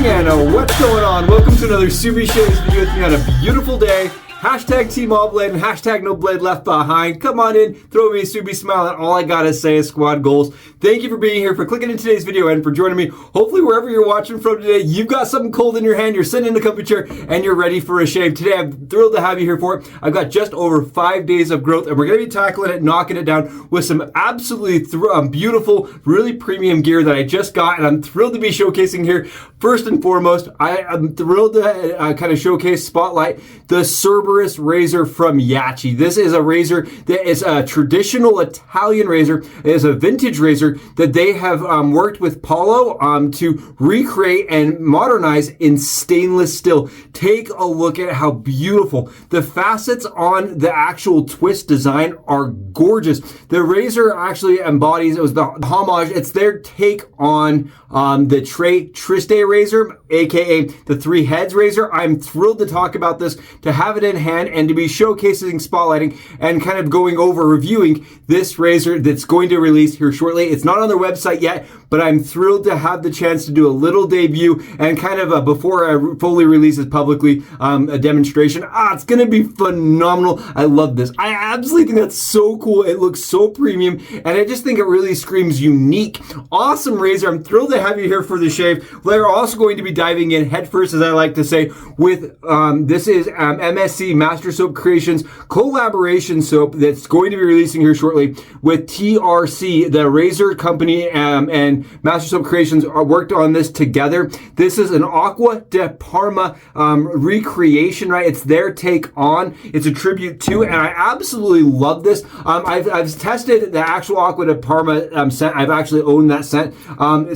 morning and what's going on? Welcome to another YAQI video with me on a beautiful day. Hashtag Team All Blade and hashtag No Blade Left Behind. Come on in, throw me a YAQI smile, and all I gotta say is squad goals. Thank you for being here, for clicking in today's video, and for joining me. Hopefully wherever you're watching from today, you've got something cold in your hand, you're sitting in a comfy chair, and you're ready for a shave. Today I'm thrilled to have you here for it. I've got just over 5 days of growth, and we're gonna be tackling it, knocking it down with some absolutely beautiful, really premium gear that I just got, and I'm thrilled to be showcasing here. First and foremost, I'm thrilled to kind of showcase, spotlight the Cerberus razor from YAQI. This is a razor that is a traditional Italian razor. It is a vintage razor that they have worked with Paulo to recreate and modernize in stainless steel. Take a look at how beautiful. The facets on the actual twist design are gorgeous. The razor actually embodies, it was the homage, it's their take on the Tree Treste razor, aka the Three Heads razor. I'm thrilled to talk about this, to have it in hand, and to be showcasing, spotlighting, and kind of going over, reviewing this razor that's going to release here shortly. It's not on their website yet, but I'm thrilled to have the chance to do a little debut and kind of before I fully release it publicly, a demonstration. It's going to be phenomenal. I love this. I absolutely think that's so cool. It looks so premium, and I just think it really screams unique. Awesome razor. I'm thrilled to have you here for the shave. We're also going to be diving in headfirst, as I like to say, with this is MSC Master Soap Creations collaboration soap that's going to be releasing here shortly with TRC, the razor company, and Master Soap Creations worked on this together. This is an Acqua di Parma recreation, right? It's their take on, it's a tribute to, and I absolutely love this. I've tested the actual Acqua di Parma scent. I've actually owned that scent.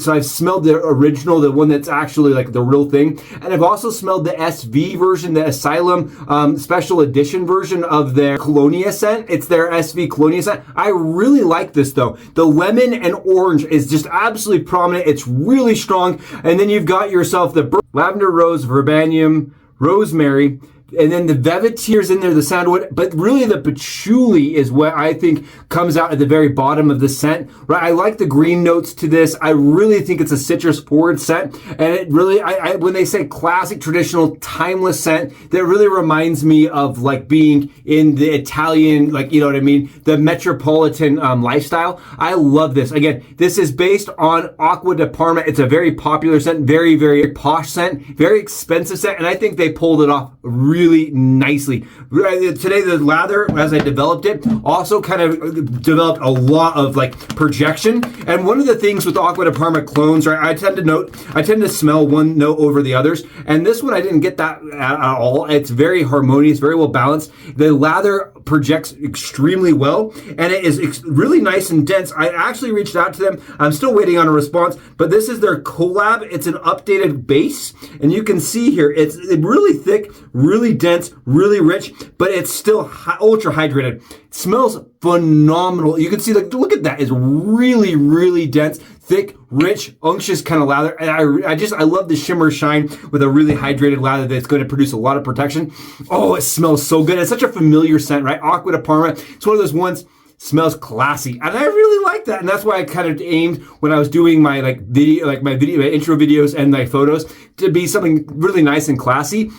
So I've smelled the original, the one that's actually like the real thing. And I've also smelled the SV version, the Asylum special edition version of their Colonia scent. It's their SV Colonia scent. I really like this though. The lemon and orange is just absolutely prominent. It's really strong. And then you've got yourself the lavender, rose, verbanium, rosemary, and then the velvetier's in there, the sandalwood, but really the patchouli is what I think comes out at the very bottom of the scent, right? I like the green notes to this. I really think it's a citrus forward scent, and it really, when they say classic, traditional, timeless scent, that really reminds me of like being in the Italian, like, you know what I mean? The metropolitan lifestyle. I love this. Again, this is based on Acqua di Parma. It's a very popular scent, very, very posh scent, very expensive scent, and I think they pulled it off really nicely. Today, the lather, as I developed it, also kind of developed a lot of like projection. And one of the things with Acqua di Parma clones, right, I tend to smell one note over the others. And this one, I didn't get that at all. It's very harmonious, very well balanced. The lather projects extremely well, and it is really nice and dense. I actually reached out to them. I'm still waiting on a response, but this is their collab. It's an updated base, and you can see here, it's really thick, really dense, really rich, but it's still ultra hydrated. It smells phenomenal. You can see, like, look at that. It's really, really dense, thick, rich, unctuous kind of lather. And I love the shimmer shine with a really hydrated lather that's going to produce a lot of protection. Oh, it smells so good. It's such a familiar scent, right? Acqua di Parma. It's one of those ones, smells classy, and I really like that, and that's why I kind of aimed when I was doing my my intro videos and my photos to be something really nice and classy.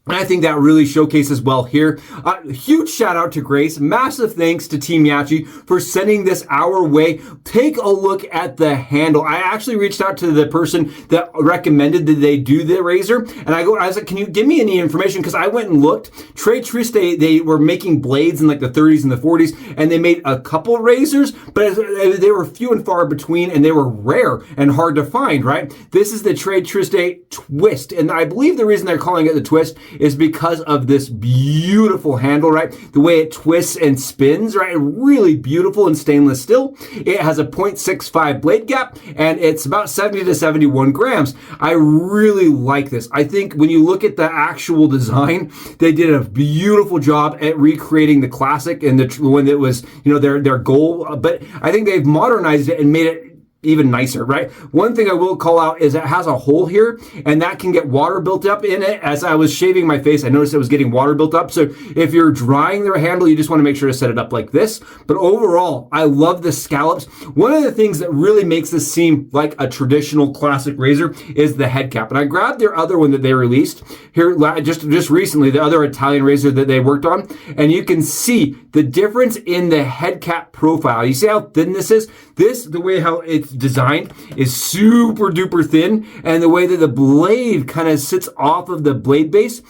And I think that really showcases well here. Huge shout out to Grace. Massive thanks to Team YAQI for sending this our way. Take a look at the handle. I actually reached out to the person that recommended that they do the razor. And I was like, can you give me any information? Because I went and looked. Tree Treste, they were making blades in like the 30s and the 40s. And they made a couple razors, but they were few and far between, and they were rare and hard to find, right? This is the Tree Treste Twist. And I believe the reason they're calling it the Twist is because of this beautiful handle, right? The way it twists and spins, right? Really beautiful and stainless steel. It has a 0.65 blade gap, and it's about 70 to 71 grams. I really like this. I think when you look at the actual design, they did a beautiful job at recreating the classic and the one that was, you know, their goal. But I think they've modernized it and made it even nicer, right? One thing I will call out is it has a hole here, and that can get water built up in it. As I was shaving my face, I noticed it was getting water built up. So if you're drying the handle, you just want to make sure to set it up like this. But overall, I love the scallops. One of the things that really makes this seem like a traditional classic razor is the head cap. And I grabbed their other one that they released here just recently, the other Italian razor that they worked on, and you can see the difference in the head cap profile. You see how thin this is? The way how it's designed is super duper thin, and the way that the blade kind of sits off of the blade base,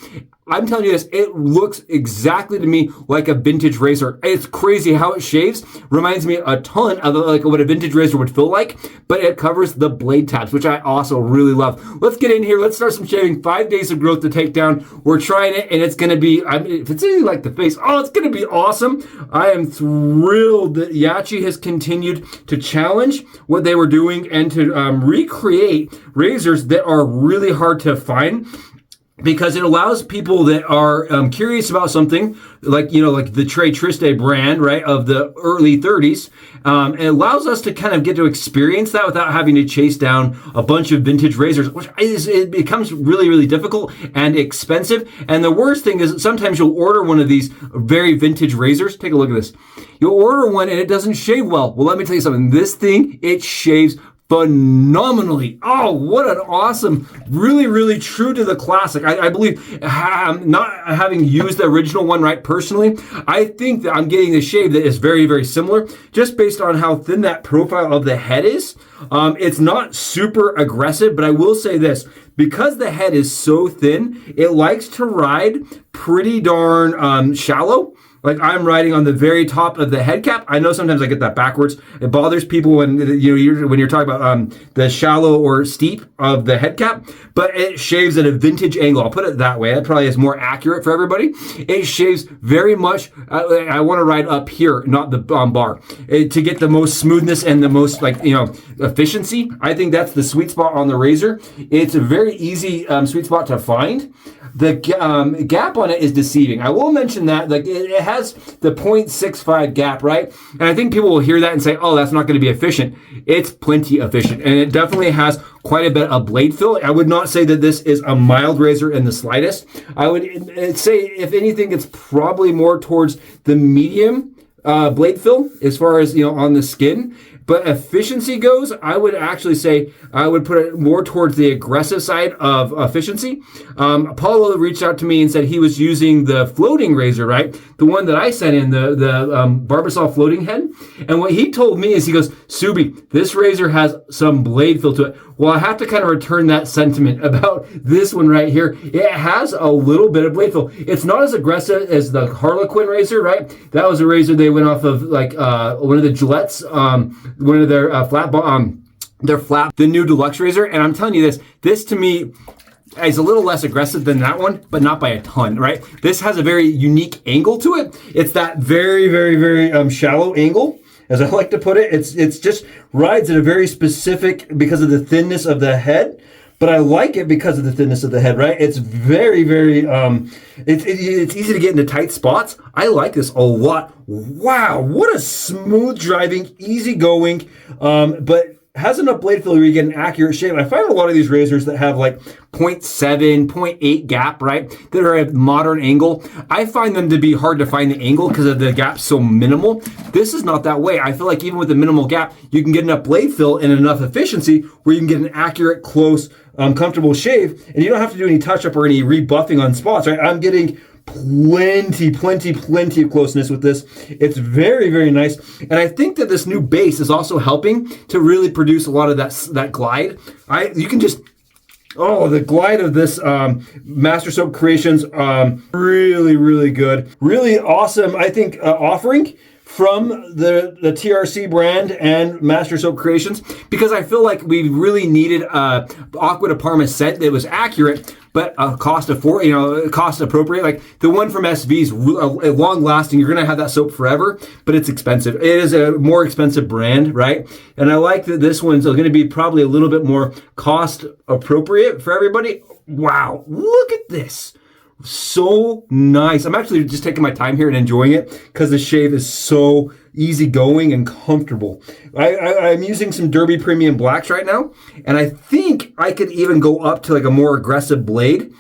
I'm telling you this, it looks exactly to me like a vintage razor. It's crazy how it shaves. Reminds me a ton of like what a vintage razor would feel like, but it covers the blade tabs, which I also really love. Let's get in here. Let's start some shaving. 5 days of growth to take down. We're trying it, and it's going to be, I mean, if it's anything like the face, oh, it's going to be awesome. I am thrilled that YAQI has continued to challenge what they were doing and to recreate razors that are really hard to find, because it allows people that are curious about something like, you know, like the Tree Treste brand, right, of the early 30s. It allows us to kind of get to experience that without having to chase down a bunch of vintage razors, which it becomes really, really difficult and expensive. And the worst thing is sometimes you'll order one of these very vintage razors. Take a look at this. You'll order one and it doesn't shave well. Well, let me tell you something. This thing, it shaves phenomenally. Oh, what an awesome, really, really true to the classic. I believe, not having used the original one, right, personally, I think that I'm getting the shave that is very, very similar, just based on how thin that profile of the head is. It's not super aggressive, but I will say this, because the head is so thin, it likes to ride pretty darn shallow. Like I'm riding on the very top of the head cap. I know sometimes I get that backwards. It bothers people when when you're talking about the shallow or steep of the head cap, but it shaves at a vintage angle. I'll put it that way. That probably is more accurate for everybody. It shaves very much. I want to ride up here, not the bar, to get the most smoothness and the most efficiency. I think that's the sweet spot on the razor. It's a very easy sweet spot to find. The gap on it is deceiving. I will mention that, like, it has the 0.65 gap, right? And I think people will hear that and say, oh, that's not going to be efficient. It's plenty efficient, and it definitely has quite a bit of blade fill. I would not say that this is a mild razor in the slightest. I would say, if anything, it's probably more towards the medium blade fill as far as, on the skin. But efficiency goes, I would actually say I would put it more towards the aggressive side of efficiency. Paulo reached out to me and said he was using the floating razor, right? The one that I sent in, the Barbasol floating head. And what he told me is, he goes, Subi, this razor has some blade fill to it. Well, I have to kind of return that sentiment about this one right here. It has a little bit of blade fill. It's not as aggressive as the Harlequin razor, right? That was a razor they went off of, like one of the Gillette's, one of their the new deluxe razor. And I'm telling you this to me is a little less aggressive than that one, but not by a ton, right? This has a very unique angle to it. It's that very, very, very shallow angle, as I like to put it. It's just rides at a very specific, because of the thinness of the head. But I like it because of the thinness of the head, right? It's very, very, it's easy to get into tight spots. I like this a lot. Wow, what a smooth driving, easy going, but has enough blade fill where you get an accurate shave. I find a lot of these razors that have like 0.7, 0.8 gap, right, that are at modern angle, I find them to be hard to find the angle because of the gap so minimal. This is not that way. I feel like even with the minimal gap, you can get enough blade fill and enough efficiency where you can get an accurate, close, comfortable shave, and you don't have to do any touch-up or any rebuffing on spots, right? I'm getting plenty of closeness with this. It's very, very nice. And I think that this new base is also helping to really produce a lot of that glide. You can just, the glide of this Master Soap Creations, really, really good. Really awesome, I think, offering from the TRC brand and Master Soap Creations, because I feel like we really needed Aqua de Parma scent that was accurate, but cost appropriate. Like the one from SV is long lasting. You're gonna have that soap forever, but it's expensive. It is a more expensive brand, right? And I like that this one's going to be probably a little bit more cost appropriate for everybody. Wow, look at this. So nice. I'm actually just taking my time here and enjoying it because the shave is so easygoing and comfortable. I'm using some Darby Premium Blacks right now, and I think I could even go up to like a more aggressive blade,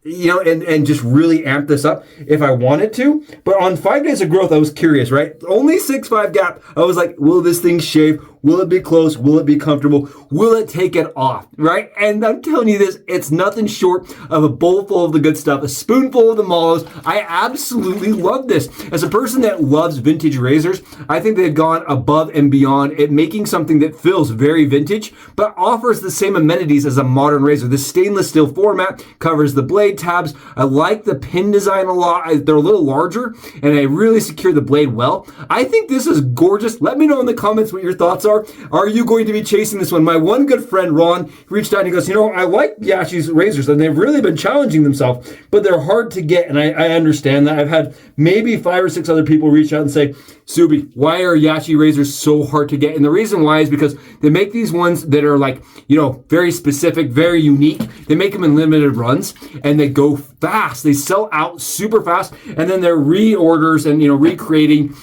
you know, and just really amp this up if I wanted to. But on 5 days of growth, I was curious, right? Only 6'5" gap. I was like, will this thing shave? Will it be close? Will it be comfortable? Will it take it off, right? And I'm telling you this, it's nothing short of a bowl full of the good stuff, a spoonful of the mallows. I absolutely love this. As a person that loves vintage razors, I think they've gone above and beyond at making something that feels very vintage, but offers the same amenities as a modern razor. The stainless steel format covers the blade tabs. I like the pin design a lot. They're a little larger, and I really secure the blade well. I think this is gorgeous. Let me know in the comments what your thoughts are. Are you going to be chasing this one? My one good friend, Ron, reached out and he goes, you know, I like YAQI's razors, and they've really been challenging themselves, but they're hard to get, and I understand that. I've had maybe 5 or 6 other people reach out and say, Subi, why are YAQI razors so hard to get? And the reason why is because they make these ones that are like, you know, very specific, very unique. They make them in limited runs, and they go fast. They sell out super fast, and then their reorders and, you know, recreating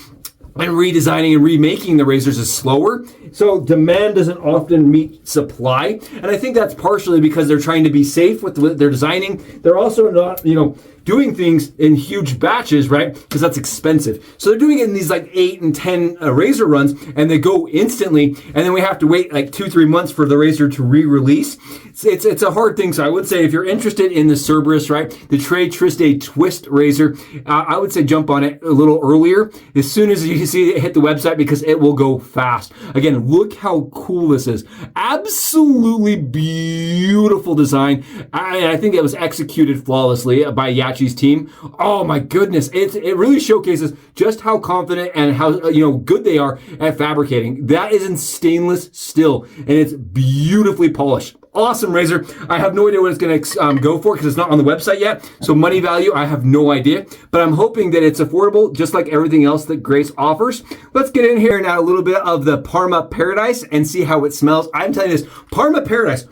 and redesigning and remaking the razors is slower. So demand doesn't often meet supply. And I think that's partially because they're trying to be safe with what they're designing. They're also not, you know, doing things in huge batches, right? Because that's expensive. So they're doing it in these like 8 and 10 razor runs, and they go instantly. And then we have to wait like 2-3 months for the razor to re-release. It's a hard thing. So I would say if you're interested in the Cerberus, right, the Tree Treste Twist razor, I would say jump on it a little earlier, as soon as you see it hit the website, because it will go fast. Again, look how cool this is. Absolutely beautiful design. I think it was executed flawlessly by YAQI's team. Oh my goodness. It really showcases just how confident and how, you know, good they are at fabricating. That is in stainless steel, and it's beautifully polished. Awesome razor. I have no idea what it's going to go for because it's not on the website yet. So money value, I have no idea. But I'm hoping that it's affordable, just like everything else that Grace offers. Let's get in here now a little bit of the Parma Paradise and see how it smells. I'm telling you this, Parma Paradise,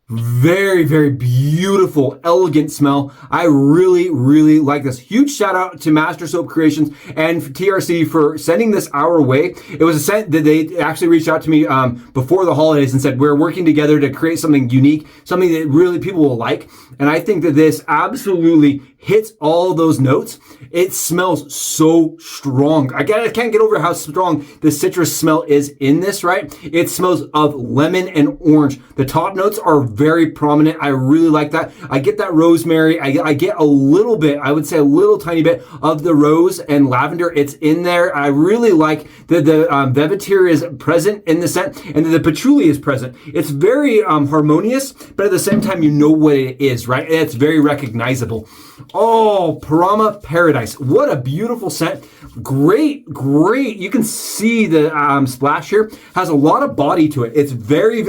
very, very beautiful, elegant smell. I really, really like this. Huge shout out to Master Soap Creations and TRC for sending this our way. It was a scent that they actually reached out to me before the holidays and said, we're working together to create something unique, something that really people will like. And I think that this absolutely hits all those notes. It smells so strong. I can't get over how strong the citrus smell is in this, right? It smells of lemon and orange. The top notes are very prominent. I really like that. I get that rosemary. I get a little bit, I would say a little tiny bit of the rose and lavender. It's in there. I really like that the velveteer is present in the scent, and that the patchouli is present. It's very harmonious, but at the same time, you know what it is, right? It's very recognizable. Oh, Parma Paradise. What a beautiful scent. Great, great. You can see the splash here has a lot of body to it. It's very,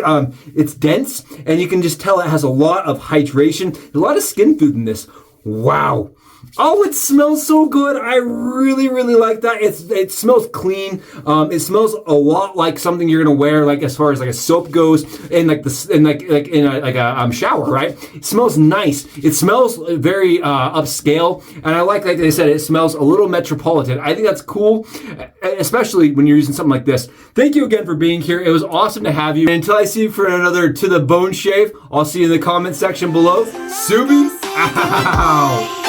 it's dense, and you can just tell it has a lot of hydration. There's a lot of skin food in this. Wow. Oh, it smells so good. I really, really like that. It smells clean. It smells a lot like something you're gonna wear, like as far as like a soap goes, in like a shower, right? It smells nice. It smells very upscale, and I like they said, it smells a little metropolitan. I think that's cool, especially when you're using something like this. Thank you again for being here. It was awesome to have you. And until I see you for another To The Bone shave, I'll see you in the comment section below. Subi out.